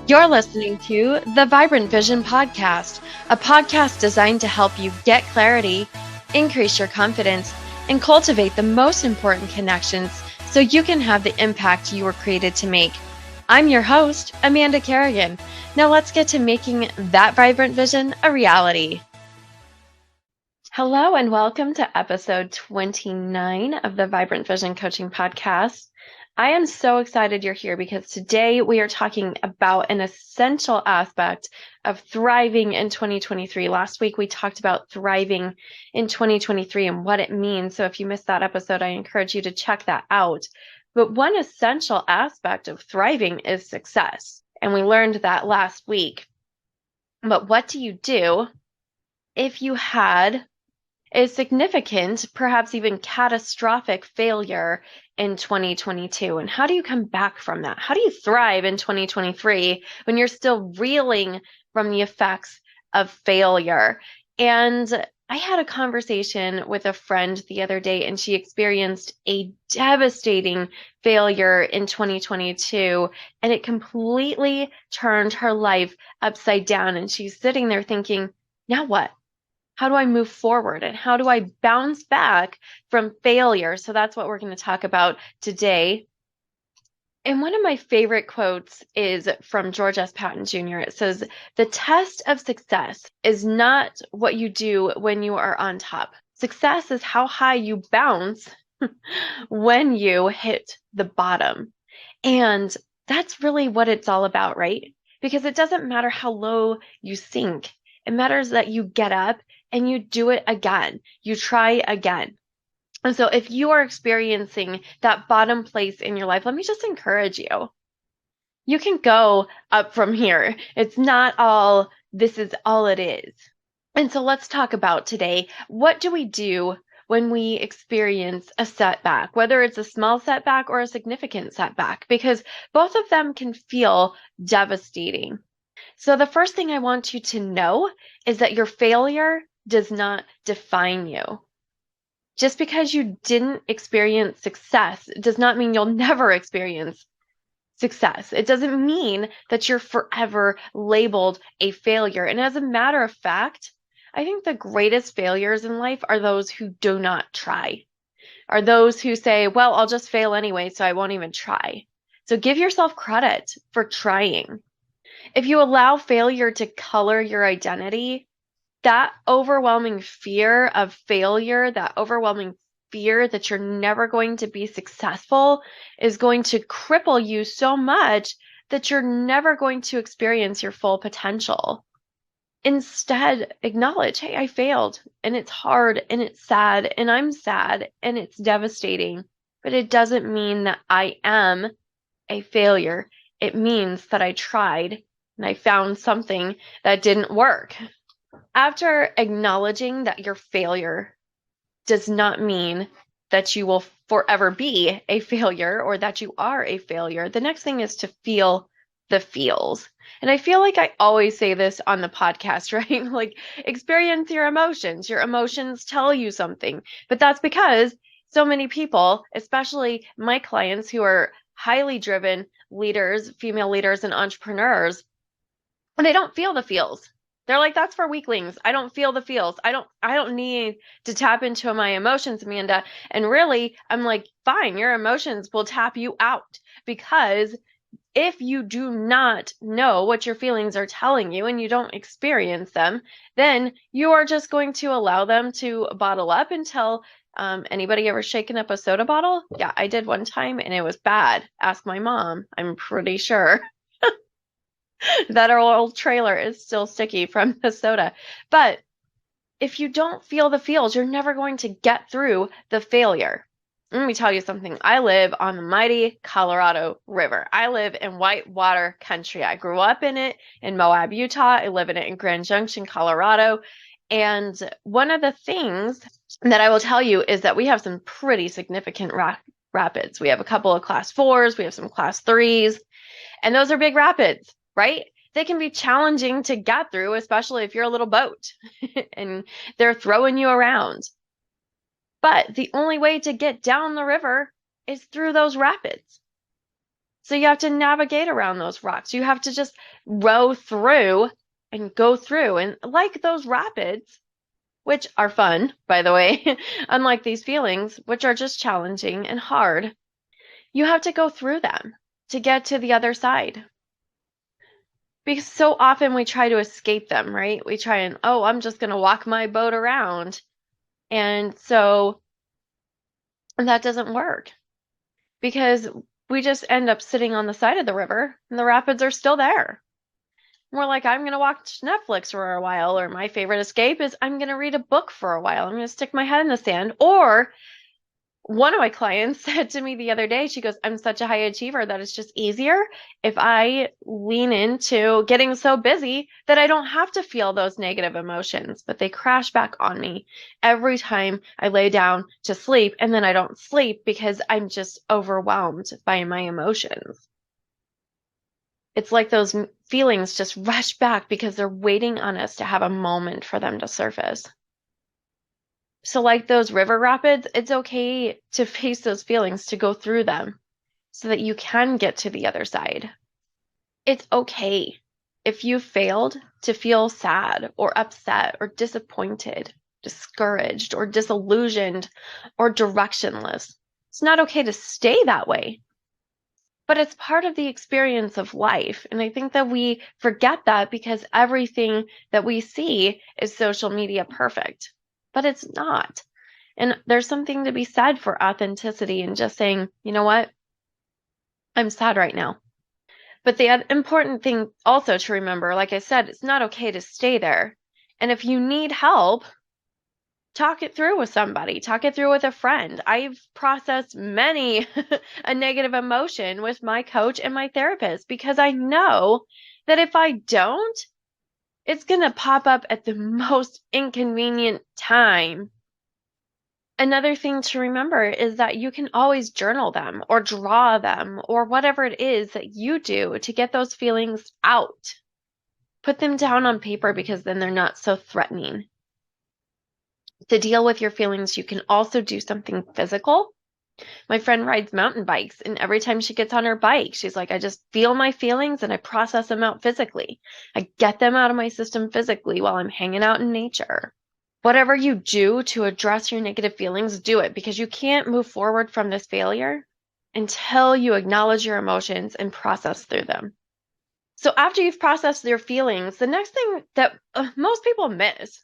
You're listening to the Vibrant Vision Podcast, a podcast designed to help you get clarity, increase your confidence, and cultivate the most important connections so you can have the impact you were created to make. I'm your host, Amanda Kerrigan. Now let's get to making that vibrant vision a reality. Hello and welcome to episode 29 of the Vibrant Vision Coaching Podcast. I am so excited you're here because today we are talking about an essential aspect of thriving in 2023. Last week we talked about thriving in 2023 and what it means. So if you missed that episode, I encourage you to check that out. But one essential aspect of thriving is success. And we learned that last week. But what do you do if you had a significant, perhaps even catastrophic failure in 2022? And how do you come back from that? How do you thrive in 2023 when you're still reeling from the effects of failure? And I had a conversation with a friend the other day, and she experienced a devastating failure in 2022, and it completely turned her life upside down. And she's sitting there thinking, now what? How do I move forward and how do I bounce back from failure? So that's what we're going to talk about today. And one of my favorite quotes is from George S. Patton Jr. It says, "The test of success is not what you do when you are on top. Success is how high you bounce when you hit the bottom." And that's really what it's all about, right? Because it doesn't matter how low you sink. It matters that you get up and you do it again. You try again. And so if you are experiencing that bottom place in your life, let me just encourage you. You can go up from here. It's not all, this is all it is. And so let's talk about today, what do we do when we experience a setback, whether it's a small setback or a significant setback, because both of them can feel devastating. So the first thing I want you to know is that your failure does not define you. Just because you didn't experience success does not mean you'll never experience success. It doesn't mean that you're forever labeled a failure. And as a matter of fact, I think the greatest failures in life are those who do not try, are those who say, well, I'll just fail anyway, so I won't even try. So give yourself credit for trying. If you allow failure to color your identity, that overwhelming fear of failure, that overwhelming fear that you're never going to be successful is going to cripple you so much that you're never going to experience your full potential. Instead, acknowledge, hey, I failed, and it's hard, and it's sad, and I'm sad, and it's devastating, but it doesn't mean that I am a failure. It means that I tried and I found something that didn't work. After acknowledging that your failure does not mean that you will forever be a failure or that you are a failure, the next thing is to feel the feels. And I feel like I always say this on the podcast, right? Like, experience your emotions. Your emotions tell you something. But that's because so many people, especially my clients who are highly driven leaders, female leaders and entrepreneurs, they don't feel the feels. They're like, that's for weaklings. I don't feel the feels. I don't need to tap into my emotions, Amanda. And really, I'm like, fine, your emotions will tap you out, because if you do not know what your feelings are telling you and you don't experience them, then you are just going to allow them to bottle up until anybody ever shaken up a soda bottle? Yeah, I did one time and it was bad. Ask my mom. I'm pretty sure that our old trailer is still sticky from the soda. But if you don't feel the feels, you're never going to get through the failure. Let me tell you something. I live on the mighty Colorado River. I live in whitewater country. I grew up in it in Moab, Utah. I live in it in Grand Junction, Colorado. And one of the things that I will tell you is that we have some pretty significant rapids. We have a couple of class 4s. We have some class 3s. And those are big rapids, right? They can be challenging to get through, especially if you're a little boat and they're throwing you around. But the only way to get down the river is through those rapids. So you have to navigate around those rocks. You have to just row through and go through. And like those rapids, which are fun, by the way, unlike these feelings, which are just challenging and hard, you have to go through them to get to the other side. Because so often we try to escape them, right? We try and, oh, I'm just going to walk my boat around. And so that doesn't work because we just end up sitting on the side of the river and the rapids are still there. We're like, I'm going to watch Netflix for a while, or my favorite escape is I'm going to read a book for a while. I'm going to stick my head in the sand. Or one of my clients said to me the other day, she goes, I'm such a high achiever that it's just easier if I lean into getting so busy that I don't have to feel those negative emotions, but they crash back on me every time I lay down to sleep, and then I don't sleep because I'm just overwhelmed by my emotions. It's like those feelings just rush back because they're waiting on us to have a moment for them to surface. So like those river rapids, it's okay to face those feelings, to go through them so that you can get to the other side. It's okay if you failed to feel sad or upset or disappointed, discouraged or disillusioned or directionless. It's not okay to stay that way, but it's part of the experience of life. And I think that we forget that because everything that we see is social media perfect. But it's not. And there's something to be said for authenticity and just saying, you know what? I'm sad right now. But the important thing also to remember, like I said, it's not okay to stay there. And if you need help, talk it through with somebody, talk it through with a friend. I've processed many a negative emotion with my coach and my therapist because I know that if I don't, it's going to pop up at the most inconvenient time. Another thing to remember is that you can always journal them or draw them or whatever it is that you do to get those feelings out. Put them down on paper because then they're not so threatening. To deal with your feelings, you can also do something physical. My friend rides mountain bikes, and every time she gets on her bike, she's like, I just feel my feelings and I process them out physically. I get them out of my system physically while I'm hanging out in nature. Whatever you do to address your negative feelings, do it, because you can't move forward from this failure until you acknowledge your emotions and process through them. So after you've processed your feelings, the next thing that most people miss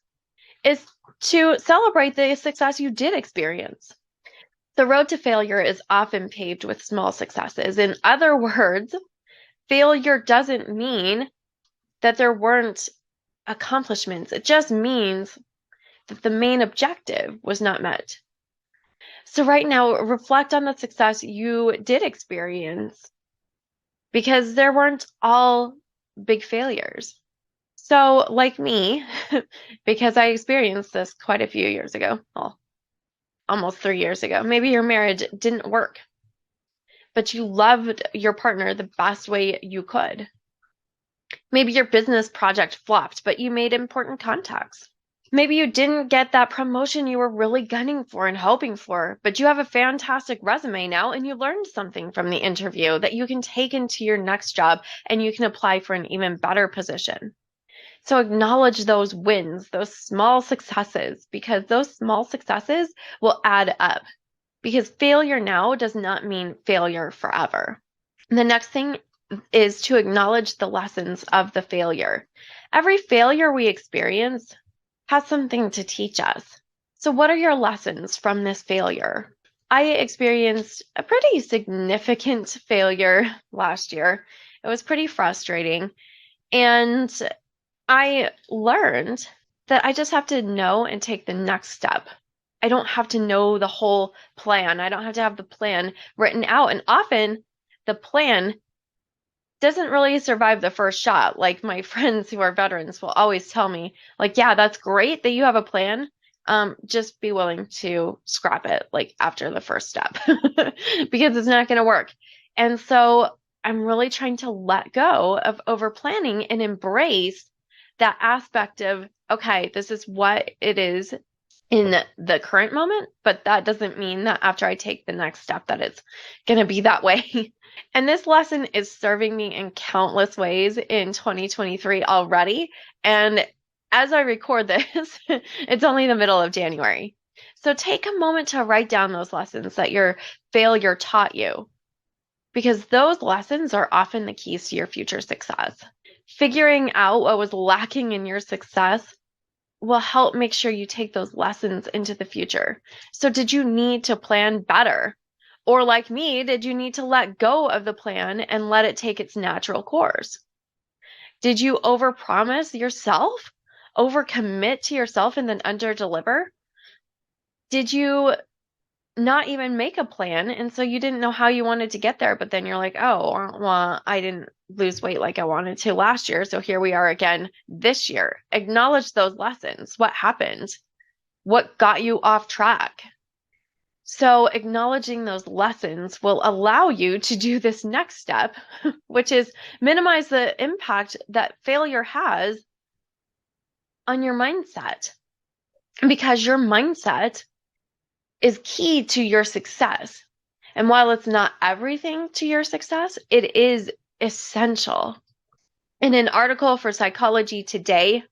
is to celebrate the success you did experience. The road to failure is often paved with small successes. In other words, failure doesn't mean that there weren't accomplishments. It just means that the main objective was not met. So right now, reflect on the success you did experience, because there weren't all big failures. So like me, because I experienced this quite a few years ago, well, almost 3 years ago, maybe your marriage didn't work, but you loved your partner the best way you could. Maybe your business project flopped, but you made important contacts. Maybe you didn't get that promotion you were really gunning for and hoping for, but you have a fantastic resume now and you learned something from the interview that you can take into your next job and you can apply for an even better position. So acknowledge those wins, those small successes, because those small successes will add up. Because failure now does not mean failure forever. And the next thing is to acknowledge the lessons of the failure. Every failure we experience has something to teach us. So what are your lessons from this failure? I experienced a pretty significant failure last year. It was pretty frustrating. And I learned that I just have to know and take the next step. I don't have to know the whole plan. I don't have to have the plan written out. And often the plan doesn't really survive the first shot. Like my friends who are veterans will always tell me, like, yeah, that's great that you have a plan. Just be willing to scrap it like after the first step because it's not going to work. And so I'm really trying to let go of over planning and embrace that aspect of, okay, this is what it is in the current moment, but that doesn't mean that after I take the next step that it's going to be that way. And this lesson is serving me in countless ways in 2023 already. And as I record this, it's only the middle of January. So take a moment to write down those lessons that your failure taught you, because those lessons are often the keys to your future success. Figuring out what was lacking in your success will help make sure you take those lessons into the future. So did you need to plan better? Or like me, did you need to let go of the plan and let it take its natural course? Did you overpromise yourself? Overcommit to yourself and then underdeliver? Did you not even make a plan and so you didn't know how you wanted to get there, but then you're like, oh, well, I didn't lose weight like I wanted to last year, so here we are again this year. Acknowledge those lessons. What happened? What got you off track? So acknowledging those lessons will allow you to do this next step, which is minimize the impact that failure has on your mindset, because your mindset is key to your success. And while it's not everything to your success, it is essential. In an article for Psychology Today,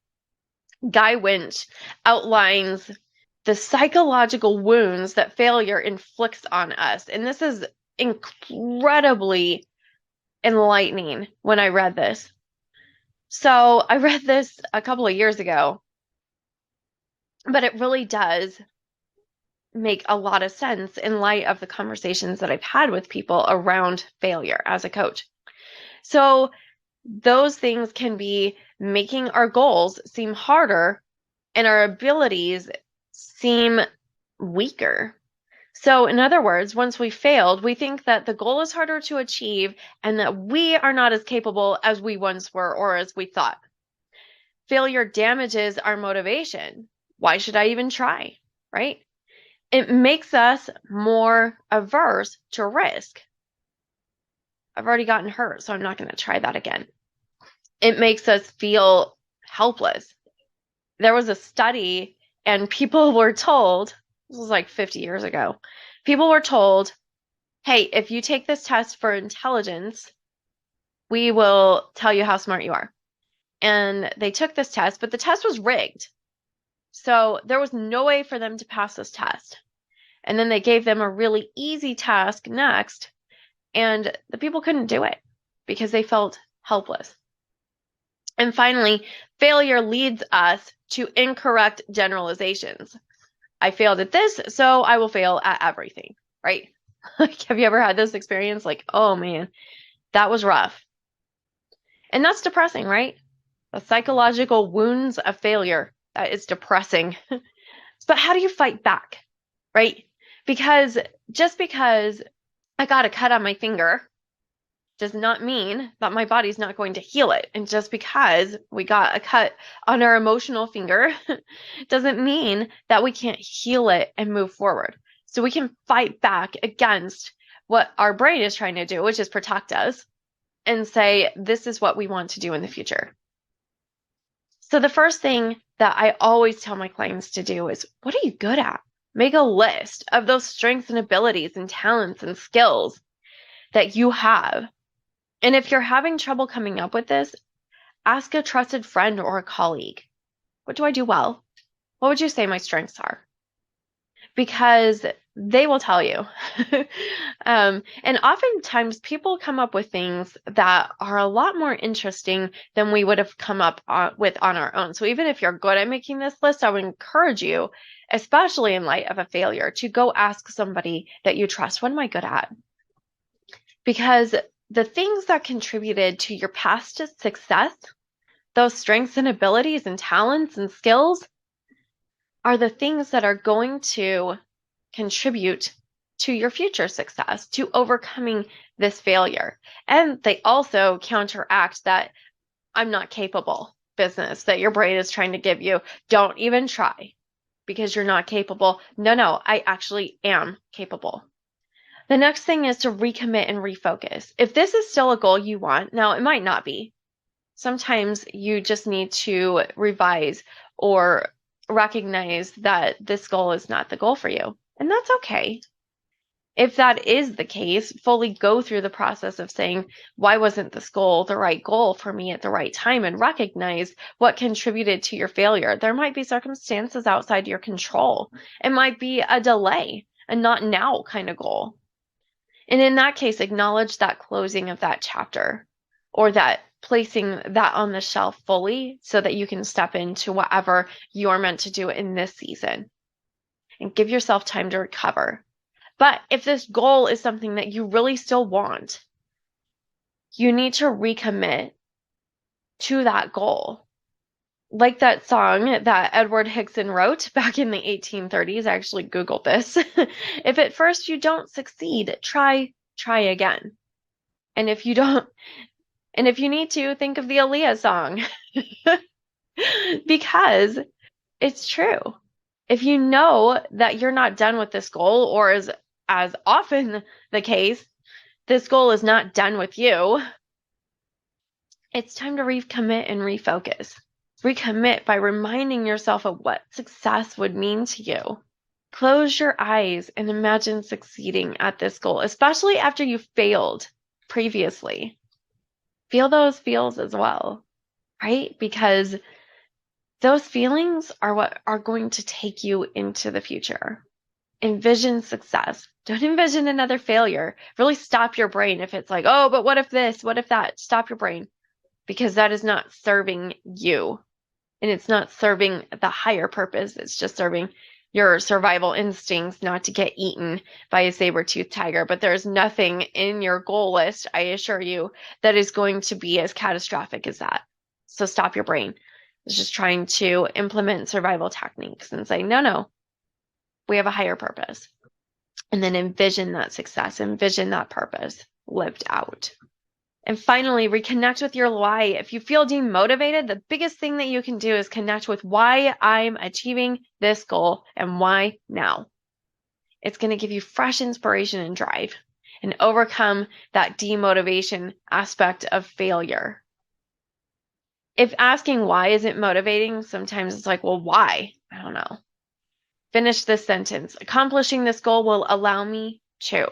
Guy Winch outlines the psychological wounds that failure inflicts on us. And this is incredibly enlightening when I read this. So I read this a couple of years ago, but it really does make a lot of sense in light of the conversations that I've had with people around failure as a coach. So those things can be making our goals seem harder and our abilities seem weaker. So in other words, once we failed, we think that the goal is harder to achieve and that we are not as capable as we once were or as we thought. Failure damages our motivation. Why should I even try, right? It makes us more averse to risk. I've already gotten hurt, so I'm not going to try that again. It makes us feel helpless. There was a study, and people were told, this was like 50 years ago, people were told, hey, if you take this test for intelligence, we will tell you how smart you are. And they took this test, but the test was rigged. So there was no way for them to pass this test. And then they gave them a really easy task next, and the people couldn't do it because they felt helpless. And finally, failure leads us to incorrect generalizations. I failed at this, so I will fail at everything, right? Like, have you ever had this experience? Like, oh man, that was rough. And that's depressing, right? The psychological wounds of failure, that is depressing. But how do you fight back, right? Because just because I got a cut on my finger does not mean that my body's not going to heal it. And just because we got a cut on our emotional finger doesn't mean that we can't heal it and move forward. So we can fight back against what our brain is trying to do, which is protect us, and say, this is what we want to do in the future. So the first thing that I always tell my clients to do is, what are you good at? Make a list of those strengths and abilities and talents and skills that you have. And if you're having trouble coming up with this, ask a trusted friend or a colleague. What do I do well? What would you say my strengths are? Because they will tell you. And oftentimes people come up with things that are a lot more interesting than we would have come up with on our own. So even if you're good at making this list, I would encourage you, especially in light of a failure, to go ask somebody that you trust, what am I good at? Because the things that contributed to your past success, those strengths and abilities and talents and skills, are the things that are going to contribute to your future success, to overcoming this failure. And they also counteract that I'm not capable business that your brain is trying to give you. Don't even try because you're not capable. No, I actually am capable. The next thing is to recommit and refocus. If this is still a goal you want, now it might not be. Sometimes you just need to revise or recognize that this goal is not the goal for you. And that's okay. If that is the case, fully go through the process of saying, why wasn't this goal the right goal for me at the right time? And recognize what contributed to your failure. There might be circumstances outside your control. It might be a delay, a not now kind of goal. And in that case, acknowledge that closing of that chapter, or that placing that on the shelf fully so that you can step into whatever you're meant to do in this season. And give yourself time to recover. But if this goal is something that you really still want, you need to recommit to that goal. Like that song that Edward Hickson wrote back in the 1830s. I actually Googled this. If at first you don't succeed, try again. And if you need to, think of the Aaliyah song. Because it's true. If you know that you're not done with this goal, or as often the case, this goal is not done with you, it's time to recommit and refocus. Recommit by reminding yourself of what success would mean to you. Close your eyes and imagine succeeding at this goal, especially after you failed previously. Feel those feels as well, right? Because those feelings are what are going to take you into the future. Envision success. Don't envision another failure. Really stop your brain if it's like, oh, but what if this? What if that? Stop your brain, because that is not serving you. And it's not serving the higher purpose. It's just serving your survival instincts not to get eaten by a saber-toothed tiger. But there's nothing in your goal list, I assure you, that is going to be as catastrophic as that. So stop your brain. It's just trying to implement survival techniques and say, no, we have a higher purpose. And then envision that success, envision that purpose lived out. And finally, reconnect with your why. If you feel demotivated, the biggest thing that you can do is connect with why I'm achieving this goal and why now. It's going to give you fresh inspiration and drive and overcome that demotivation aspect of failure. If asking why isn't motivating, sometimes it's like, well, why? I don't know. Finish this sentence. Accomplishing this goal will allow me to.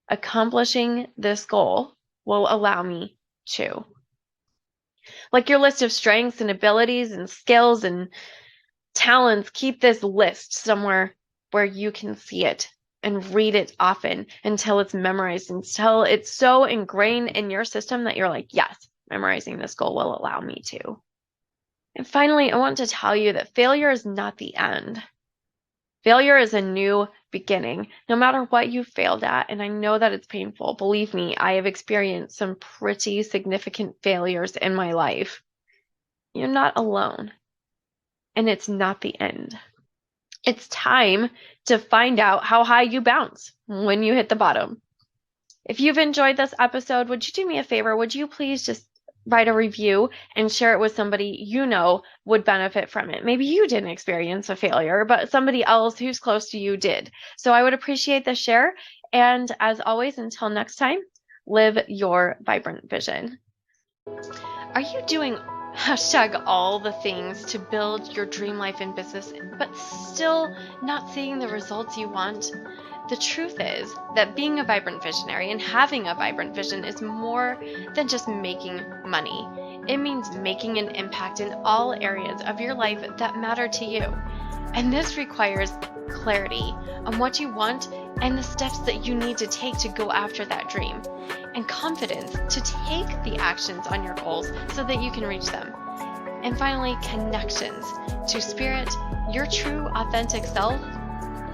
Accomplishing this goal will allow me to. Like your list of strengths and abilities and skills and talents, keep this list somewhere where you can see it and read it often until it's memorized, until it's so ingrained in your system that you're like, yes, memorizing this goal will allow me to. And finally, I want to tell you that failure is not the end. Failure is a new beginning, no matter what you failed at. And I know that it's painful. Believe me, I have experienced some pretty significant failures in my life. You're not alone. And it's not the end. It's time to find out how high you bounce when you hit the bottom. If you've enjoyed this episode, would you do me a favor? Would you please just write a review and share it with somebody you know would benefit from it? Maybe you didn't experience a failure, but somebody else who's close to you did. So I would appreciate the share. And as always, until next time, live your vibrant vision. Are you doing #all the things to build your dream life and business, but still not seeing the results you want? The truth is that being a vibrant visionary and having a vibrant vision is more than just making money. It means making an impact in all areas of your life that matter to you. And this requires clarity on what you want and the steps that you need to take to go after that dream, and confidence to take the actions on your goals so that you can reach them. And finally, connections to spirit, your true authentic self,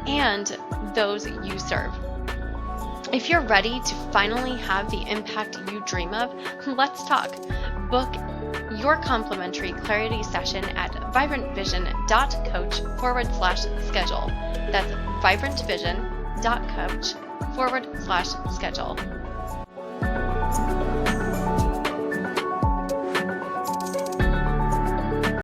and those you serve. If you're ready to finally have the impact you dream of, let's talk. Book your complimentary clarity session at vibrantvision.coach/schedule. That's vibrantvision.coach/schedule.